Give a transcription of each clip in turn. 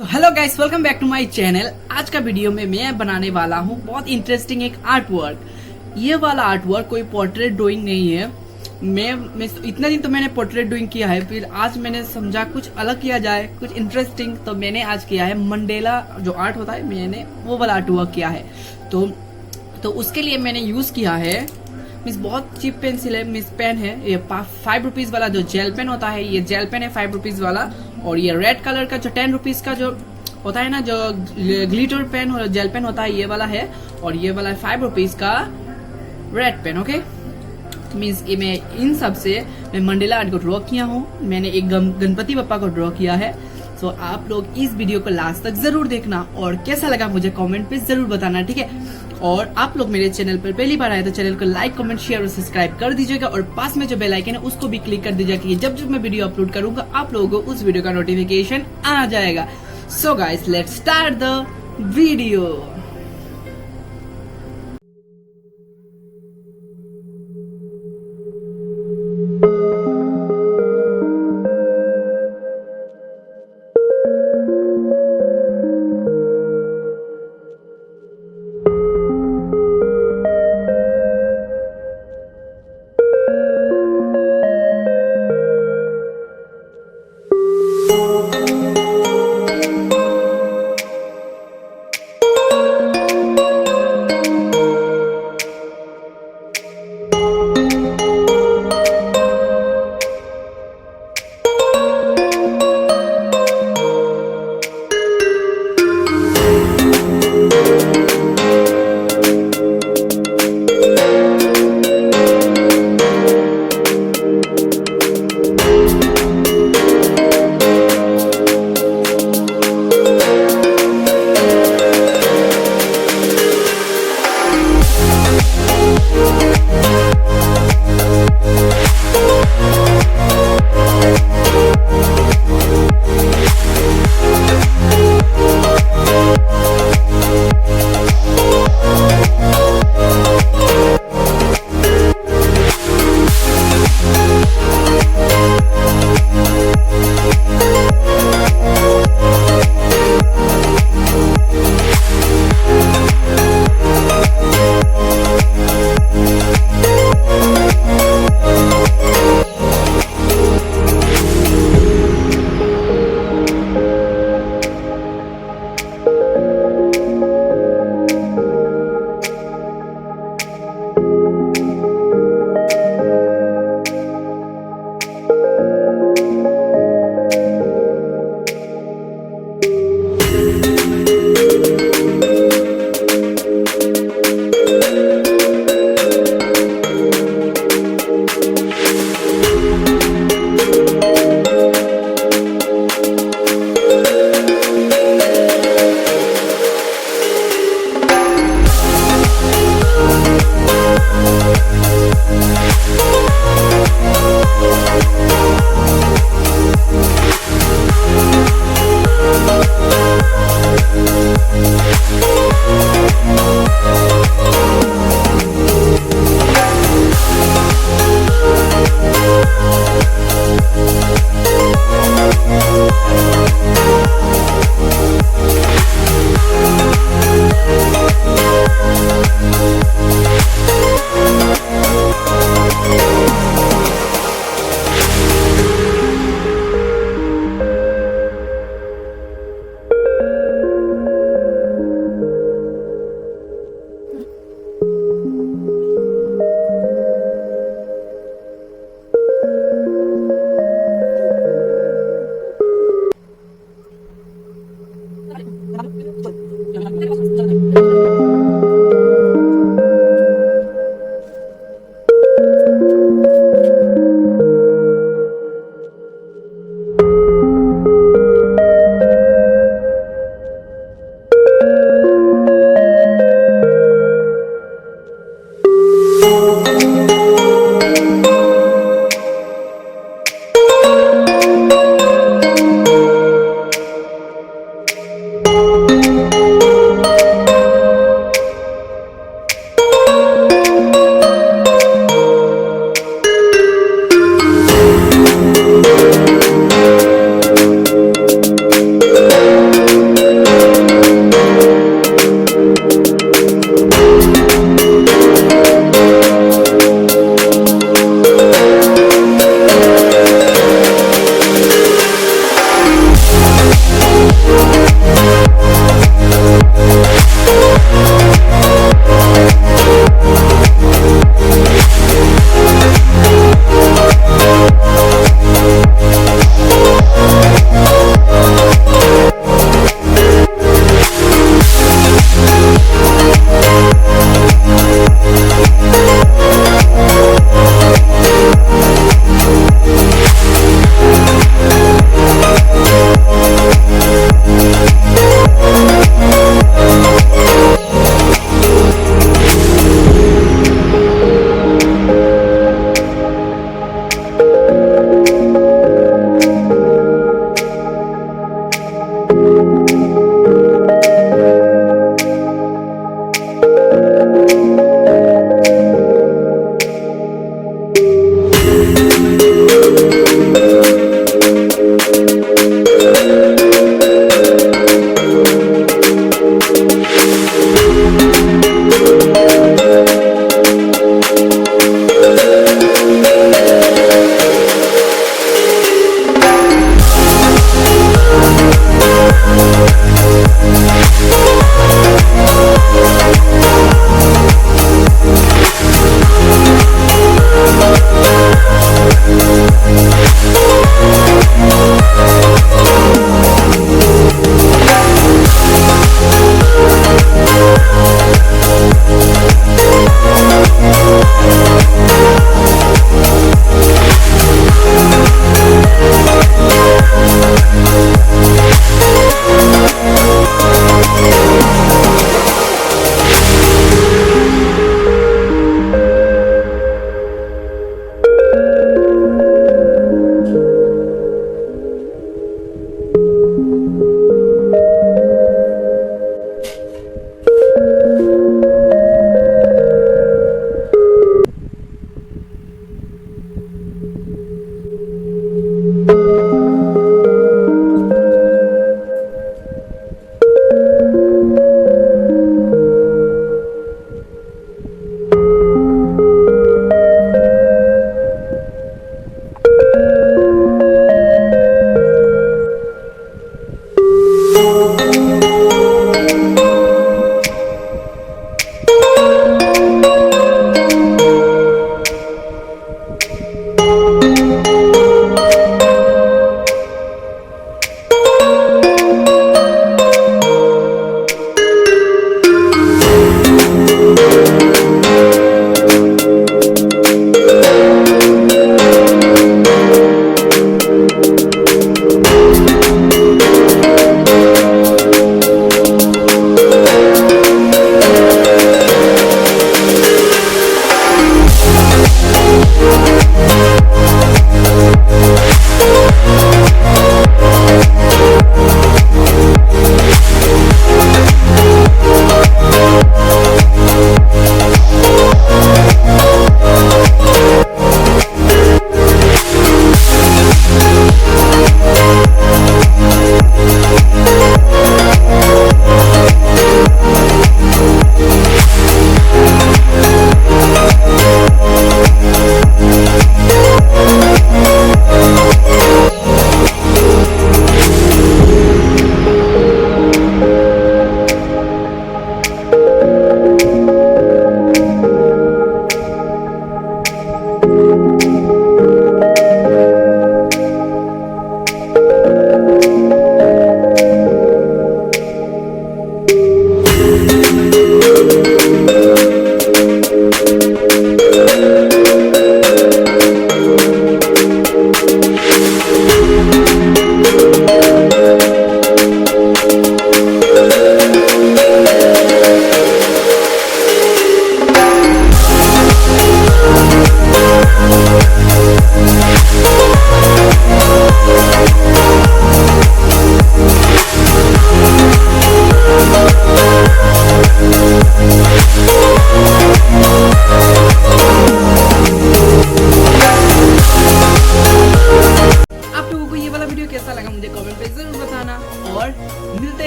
Hello guys, welcome back to my channel. आज का video में मैं बनाने वाला हूँ बहुत इंटरेस्टिंग एक आर्ट वर्क। ये वाला आर्ट वर्क कोई पोर्ट्रेट ड्राइंग नहीं है। मैं इतना दिन तो मैंने पोर्ट्रेट ड्राइंग किया है, फिर आज मैंने समझा कुछ अलग किया जाए, कुछ इंटरेस्टिंग, तो मैंने आज किया है मंडेला जो आर्ट होता है, मैंने वो वाला आर्ट वर्क किया है। तो उसके लिए मैंने यूज किया है मिस बहुत चीप पेंसिल है, मिस पेन है। ये 5 रुपीज वाला जो जेल पेन होता है, ये जेल पेन है 5 रुपीज वाला। और ये रेड कलर का जो 10 रुपीज का जो होता है ना, जो ग्लिटर पेन और जेल पेन होता है, ये वाला है। और ये वाला है 5 रुपीज का रेड पेन। ओके, मीन्स ये मैं इन सब से मैं मंडेला आर्ट को ड्रॉ किया हूँ। मैंने एक गणपति बप्पा को ड्रॉ किया है। सो आप लोग इस वीडियो को लास्ट तक जरूर देखना और कैसा लगा मुझे कमेंट पे जरूर बताना, ठीक है। और आप लोग मेरे चैनल पर पहली बार आए तो चैनल को लाइक, कमेंट, शेयर और सब्सक्राइब कर दीजिएगा। और पास में जो बेल आइकन है उसको भी क्लिक कर दीजिएगा कि जब जब मैं वीडियो अपलोड करूंगा आप लोगों को उस वीडियो का नोटिफिकेशन आ जाएगा। So guys, let's start the video.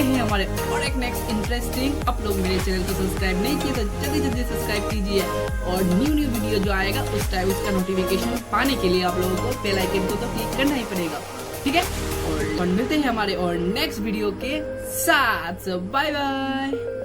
हैं हमारे और एक नेक्स्ट इंटरेस्टिंग। आप लोग मेरे चैनल को सब्सक्राइब नहीं किए तो जल्दी जल्दी सब्सक्राइब कीजिए और न्यू वीडियो जो आएगा उस टाइम उसका नोटिफिकेशन पाने के लिए आप लोगों को बेल आइकन को तो क्लिक करना ही पड़ेगा, ठीक है। और मिलते हैं हमारे और नेक्स्ट वीडियो के साथ। Bye bye.